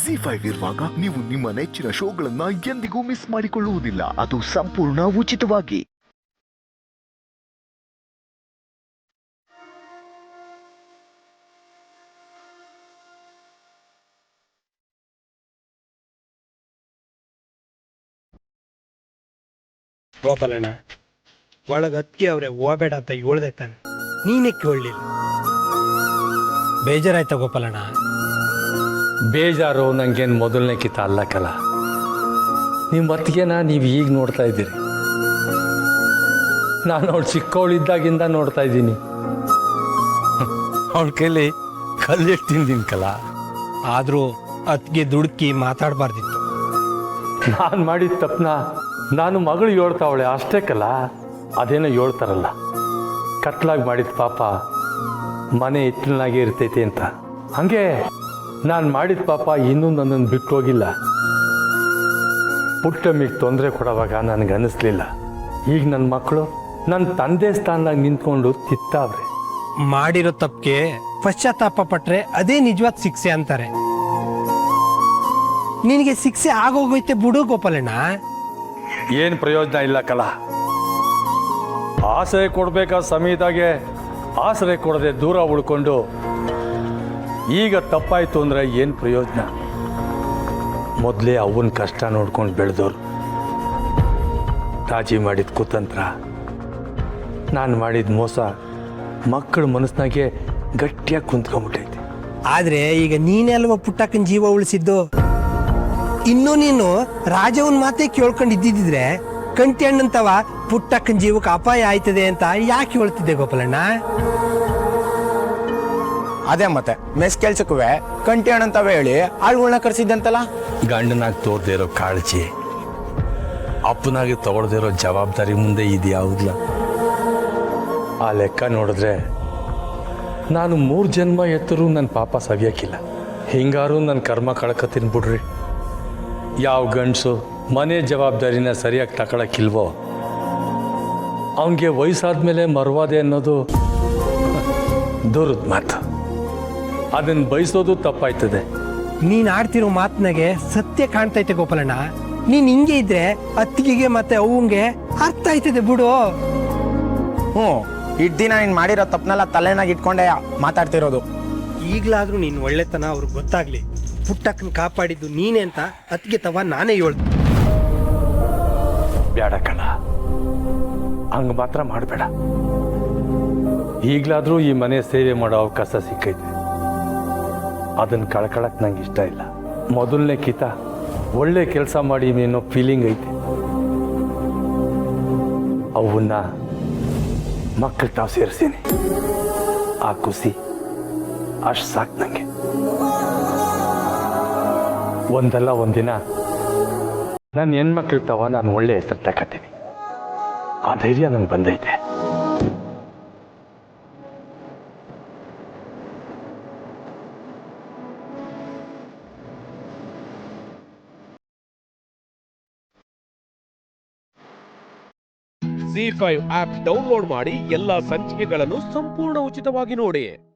ಜಿ5 ಇರುವಾಗ ನೀವು ನಿಮ್ಮ ನೆಚ್ಚಿನ ಶೋಗಳನ್ನ ಎಂದಿಗೂ ಮಿಸ್ ಮಾಡಿಕೊಳ್ಳುವುದಿಲ್ಲ, ಅದು ಸಂಪೂರ್ಣ ಉಚಿತವಾಗಿ. ಗೋಪಾಲಣ್ಣ ಒಳಗ ಅತ್ತಿಗೆ ಅವ್ರೆ ಹೋಗಬೇಡ ಅಂತ ಹೇಳ್ದೆ ತಾನೆ, ನೀನೇ ಕೇಳಲಿಲ್ಲ. ಬೇಜಾರಾಯ್ತಾ ಗೋಪಾಲಣ್ಣ? ಬೇಜಾರು ನಂಗೇನು ಮೊದಲನೇ ಕಿತ ಅಲ್ಲಕ್ಕಲ್ಲ. ನಿಮ್ಮ ಅತ್ತಿಗೆನ ನೀವು ಈಗ ನೋಡ್ತಾ ಇದ್ದೀರಿ, ನಾನು ಅವಳು ಚಿಕ್ಕವಳಿದ್ದಾಗಿಂದ ನೋಡ್ತಾ ಇದ್ದೀನಿ. ಅವಳ ಕೈಲಿ ಕಲ್ಲಿಟ್ಟು ತಿಂದಿನ್ಕಲ್ಲ. ಆದರೂ ಅತ್ತಿಗೆ ದುಡುಕಿ ಮಾತಾಡಬಾರ್ದಿತ್ತು. ನಾನು ಮಾಡಿದ ತಪ್ಪನ ನಾನು ಮಗಳು ಹೇಳ್ತಾವಳೆ ಅಷ್ಟೇ ಕಲ್ಲ. ಅದೇನೋ ಹೇಳ್ತಾರಲ್ಲ, ಕತ್ಲಾಗಿ ಮಾಡಿದ ಪಾಪ ಮನೆ ಹಿತ್ತಲಿನಾಗೆ ಇರ್ತೈತೆ ಅಂತ. ಹಾಗೆ ನಾನು ಮಾಡಿದ ಪಾಪ ಇನ್ನೂ ನನ್ನನ್ನು ಬಿಟ್ಟು ಹೋಗಿಲ್ಲ. ಪುಟ್ಟಮ್ಮಿಗೆ ತೊಂದರೆ ಕೊಡೋವಾಗ ನನಗನ್ನಿಸ್ಲಿಲ್ಲ. ಈಗ ನನ್ನ ಮಕ್ಕಳು ನನ್ನ ತಂದೆ ಸ್ಥಾನದಾಗ ನಿಂತ್ಕೊಂಡು ತಿತ್ತಾವ್ರೆ. ಮಾಡಿರೋ ತಪ್ಪಿಗೆ ಪಶ್ಚಾತ್ತಾಪ ಪಟ್ರೆ ಅದೇ ನಿಜವಾದ ಶಿಕ್ಷೆ ಅಂತಾರೆ. ನಿನಗೆ ಶಿಕ್ಷೆ ಆಗೋಗೈತೆ ಬಿಡು ಗೋಪಾಲಣ್ಣ. ಏನು ಪ್ರಯೋಜನ ಇಲ್ಲ ಕಲ. ಆಸರೆ ಕೊಡ್ಬೇಕಾದ ಸಮಯದಾಗೆ ಆಸರೆ ಕೊಡದೆ ದೂರ ಉಳ್ಕೊಂಡು ಈಗ ತಪ್ಪಾಯ್ತು ಅಂದರೆ ಏನು ಪ್ರಯೋಜನ? ಮೊದಲೇ ಅವನ ಕಷ್ಟ ನೋಡ್ಕೊಂಡು ಬೆಳೆದವ್ರು. ರಾಜಿ ಮಾಡಿದ ಕುತಂತ್ರ, ನಾನು ಮಾಡಿದ ಮೋಸ ಮಕ್ಕಳ ಮನಸ್ಸಿನಾಗೆ ಗಟ್ಟಿಯಾಗಿ ಕುಂತ್ಕೊಂಡ್ಬಿಟ್ಟೈತೆ. ಆದ್ರೆ ಈಗ ನೀನೇ ಅಲ್ವಾ ಪುಟ್ಟಕ್ಕನ ಜೀವ ಉಳಿಸಿದ್ದು. ಇನ್ನು ನೀನು ರಾಜವನ್ ಮಾತೇ ಕೇಳ್ಕೊಂಡಿದ್ದಿದ್ರೆ ಕಂಟಿ ಹಣ್ಣಂತವ ಪುಟ್ಟಕ್ಕನ ಜೀವಕ್ಕೆ ಅಪಾಯ ಆಯ್ತದೆ ಅಂತ ಯಾಕೆ ಹೇಳ್ತಿದ್ದೆ ಗೋಪಾಲಣ್ಣ? ಅದೇ ಮತ್ತೆ ಮೆಸ್ ಕೆಲ್ಸಕ್ಕೂ ಕಂಟಿ ಹಣ್ಣಂತವ ಹೇಳಿ ಆಳ್ಗಳನ್ನ ಕರ್ಸಿದ್ದಂತಲ್ಲ. ಗಂಡನಾಗಿ ತೋರ್ದೇ ಇರೋ ಕಾಳಜಿ, ಅಪ್ಪನಾಗಿ ತಗೊಳ್ದೇ ಇರೋ ಜವಾಬ್ದಾರಿ ಮುಂದೆ ಇದ್ಯಾವುದಿಲ್ಲ. ಆ ಲೆಕ್ಕ ನೋಡಿದ್ರೆ ನಾನು 3 ಜನ್ಮ ಎತ್ತರೂ ನನ್ನ ಪಾಪ ಸವಿಯಕ್ಕಿಲ್ಲ. ಹಿಂಗಾರು ನನ್ನ ಕರ್ಮ ಕಳ್ಕತೀನಿ ಬಿಡ್ರಿ. ಯಾವ ಗಂಡಸು ಮನೆ ಜವಾಬ್ದಾರಿನ ಸರಿಯಾಗಿ ತಗೊಳಕ್ಕಿಲ್ವೋ ಅವನಿಗೆ ವಯಸ್ಸಾದ್ಮೇಲೆ ಮರವಾದೆ ಅನ್ನೋದು ದೂರದ ಮಾತು. ಅದನ್ನು ಬಯಸೋದು ತಪ್ಪಾಯ್ತದೆ. ನೀನ್ ಆಡ್ತಿರೋ ಮಾತನಾಗೆ ಸತ್ಯ ಕಾಣ್ತೈತೆ ಗೋಪಾಲಣ್ಣ. ನೀನ್ ಹಿಂಗೆ ಇದ್ರೆ ಅತ್ತಿಗೆಗೆ ಮತ್ತೆ ಅವಂಗೆ ಅರ್ಥ ಆಯ್ತದೆ ಬಿಡು. ಇಡ್ ದಿನ ನೀನ್ ಮಾಡಿರೋ ತಪ್ಪನೆಲ್ಲ ತಲೆನಾಗ ಇಟ್ಕೊಂಡೆ ಮಾತಾಡ್ತಿರೋದು. ಈಗ್ಲಾದ್ರೂ ನೀನ್ ಒಳ್ಳೆತನ ಅವ್ರಿಗೆ ಗೊತ್ತಾಗ್ಲಿ. ಪುಟ್ಟಕ್ಕನ ಕಾಪಾಡಿದ್ದು ನೀನೆ ಅಂತ ಅತ್ತಿಗೆ ತವ ನಾನೇ ಹೇಳ್ದೆ. ಬೇಡ ಕಣ, ಹಂಗೆ ಮಾತ್ರ ಮಾಡಬೇಡ. ಈಗಲಾದರೂ ಈ ಮನೆ ಸೇವೆ ಮಾಡೋ ಅವಕಾಶ ಸಿಕ್ಕೈತೆ. ಅದನ್ನು ಕಳ್ಕೊಳಕ್ಕೆ ನಂಗೆ ಇಷ್ಟ ಇಲ್ಲ. ಮೊದಲನೇ ಕಿತ ಒಳ್ಳೆ ಕೆಲಸ ಮಾಡಿ ಅನ್ನೋ ಫೀಲಿಂಗ್ ಐತೆ. ಅವನ್ನ ಮಕ್ಕಳು ತಾವು ಸೇರಿಸೀನಿ. ಆ ಖುಷಿ ಅಷ್ಟು ಸಾಕು ನನಗೆ. ಒಂದಲ್ಲ ಒಂದಿನ ನನ್ನ ಹೆಣ್ಮಕ್ಳು ತಾವ ನಾನು ಒಳ್ಳೆ ಹೆಸರು ತಗೋತೀನಿ. ಆ ಧೈರ್ಯ ನಂಗೆ ಬಂದೈತೆ. ಜಿ5 ಆಪ್ ಡೌನ್ಲೋಡ್ ಮಾಡಿ ಎಲ್ಲಾ ಸಂಚಿಕೆಗಳನ್ನು ಸಂಪೂರ್ಣ ಉಚಿತವಾಗಿ ನೋಡಿ.